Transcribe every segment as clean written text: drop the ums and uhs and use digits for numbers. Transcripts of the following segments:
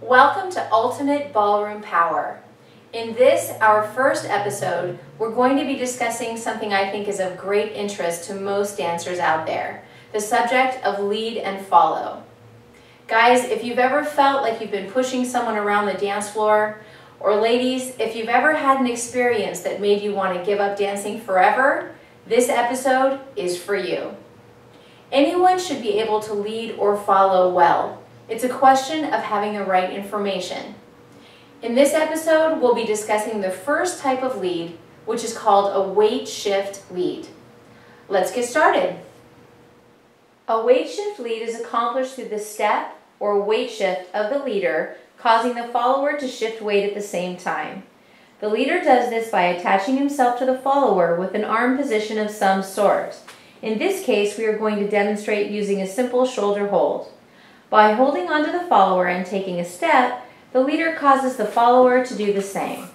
Welcome to Ultimate Ballroom Power. In this, our first episode, we're going to be discussing something I think is of great interest to most dancers out there, the subject of lead and follow. Guys, if you've ever felt like you've been pushing someone around the dance floor, or ladies, if you've ever had an experience that made you want to give up dancing forever, this episode is for you. Anyone should be able to lead or follow well. It's a question of having the right information. In this episode, we'll be discussing the first type of lead, which is called a weight shift lead. Let's get started. A weight shift lead is accomplished through the step or weight shift of the leader, causing the follower to shift weight at the same time. The leader does this by attaching himself to the follower with an arm position of some sort. In this case, we are going to demonstrate using a simple shoulder hold. By holding onto the follower and taking a step, the leader causes the follower to do the same.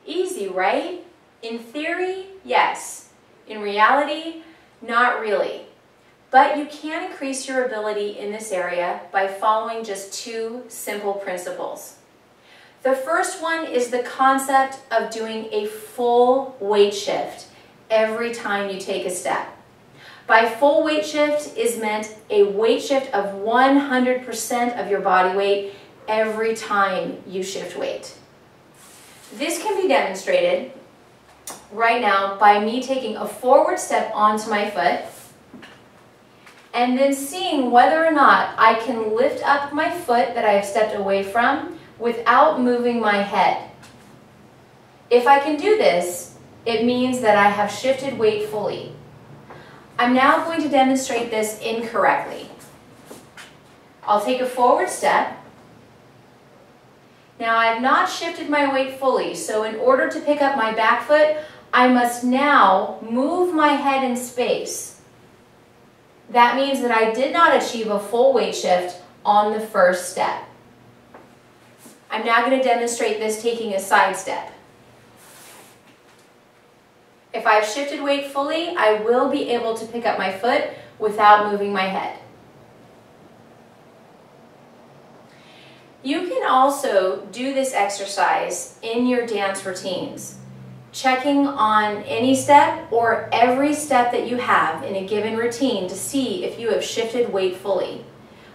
Easy, right? In theory, yes. In reality, not really. But you can increase your ability in this area by following just two simple principles. The first one is the concept of doing a full weight shift every time you take a step. By full weight shift is meant a weight shift of 100% of your body weight every time you shift weight. This can be demonstrated right now by me taking a forward step onto my foot and then seeing whether or not I can lift up my foot that I have stepped away from without moving my head. If I can do this, it means that I have shifted weight fully. I'm now going to demonstrate this incorrectly. I'll take a forward step. Now I have not shifted my weight fully, so in order to pick up my back foot, I must now move my head in space. That means that I did not achieve a full weight shift on the first step. I'm now going to demonstrate this taking a side step. If I've shifted weight fully, I will be able to pick up my foot without moving my head. You can also do this exercise in your dance routines, checking on any step or every step that you have in a given routine to see if you have shifted weight fully.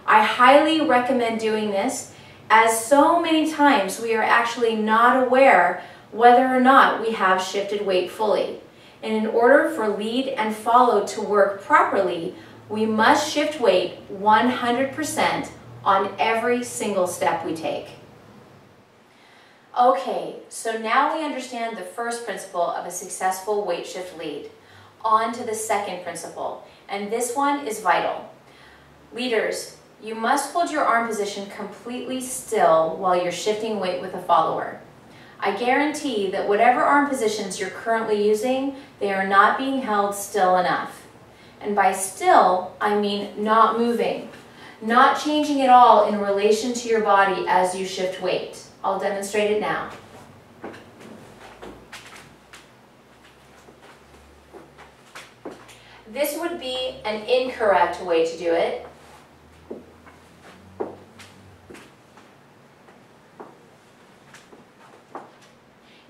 I highly recommend doing this, as so many times we are actually not aware whether or not we have shifted weight fully. And in order for lead and follow to work properly, we must shift weight 100% on every single step we take. Okay, so now we understand the first principle of a successful weight shift lead. On to the second principle, and this one is vital. Leaders, you must hold your arm position completely still while you're shifting weight with a follower. I guarantee that whatever arm positions you're currently using, they are not being held still enough. And by still, I mean not moving, not changing at all in relation to your body as you shift weight. I'll demonstrate it now. This would be an incorrect way to do it.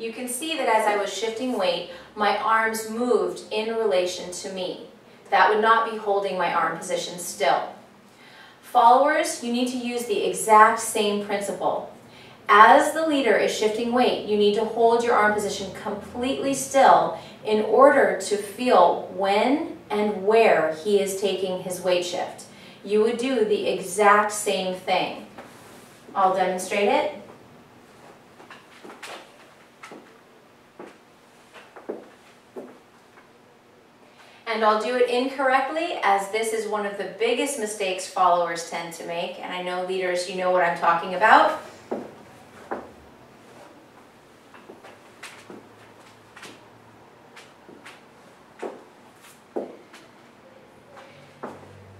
You can see that as I was shifting weight, my arms moved in relation to me. That would not be holding my arm position still. Followers, you need to use the exact same principle. As the leader is shifting weight, you need to hold your arm position completely still in order to feel when and where he is taking his weight shift. You would do the exact same thing. I'll demonstrate it. And I'll do it incorrectly, as this is one of the biggest mistakes followers tend to make, and I know leaders, you know what I'm talking about.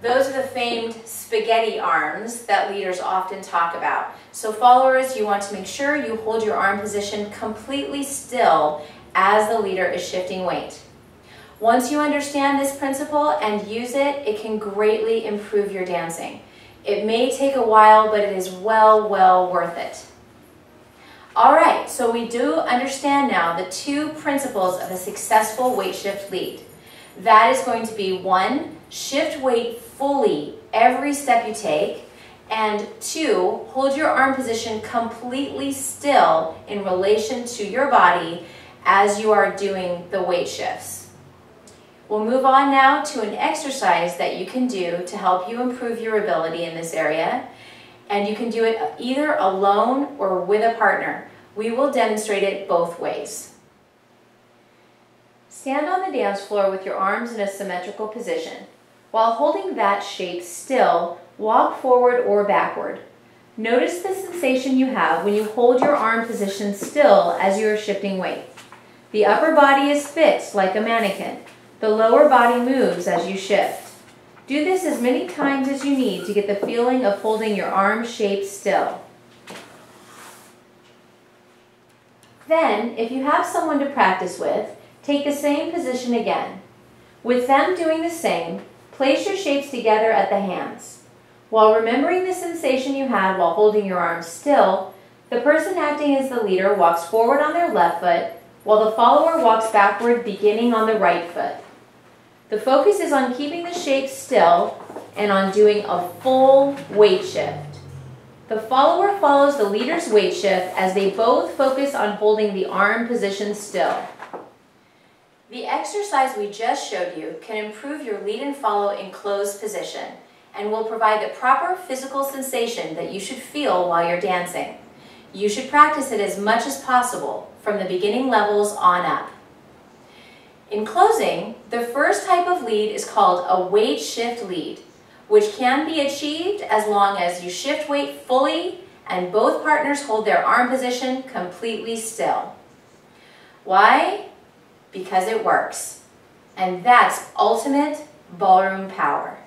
Those are the famed spaghetti arms that leaders often talk about. So followers, you want to make sure you hold your arm position completely still as the leader is shifting weight. Once you understand this principle and use it, it can greatly improve your dancing. It may take a while, but it is well worth it. All right, so we do understand now the two principles of a successful weight shift lead. That is going to be 1, shift weight fully every step you take, and 2, hold your arm position completely still in relation to your body as you are doing the weight shifts. We'll move on now to an exercise that you can do to help you improve your ability in this area, and you can do it either alone or with a partner. We will demonstrate it both ways. Stand on the dance floor with your arms in a symmetrical position. While holding that shape still, walk forward or backward. Notice the sensation you have when you hold your arm position still as you are shifting weight. The upper body is fixed like a mannequin. The lower body moves as you shift. Do this as many times as you need to get the feeling of holding your arm shape still. Then, if you have someone to practice with, take the same position again. With them doing the same, place your shapes together at the hands. While remembering the sensation you had while holding your arms still, the person acting as the leader walks forward on their left foot, while the follower walks backward beginning on the right foot. The focus is on keeping the shape still and on doing a full weight shift. The follower follows the leader's weight shift as they both focus on holding the arm position still. The exercise we just showed you can improve your lead and follow in closed position and will provide the proper physical sensation that you should feel while you're dancing. You should practice it as much as possible from the beginning levels on up. In closing, the first type of lead is called a weight shift lead, which can be achieved as long as you shift weight fully and both partners hold their arm position completely still. Why? Because it works. And that's ultimate ballroom power.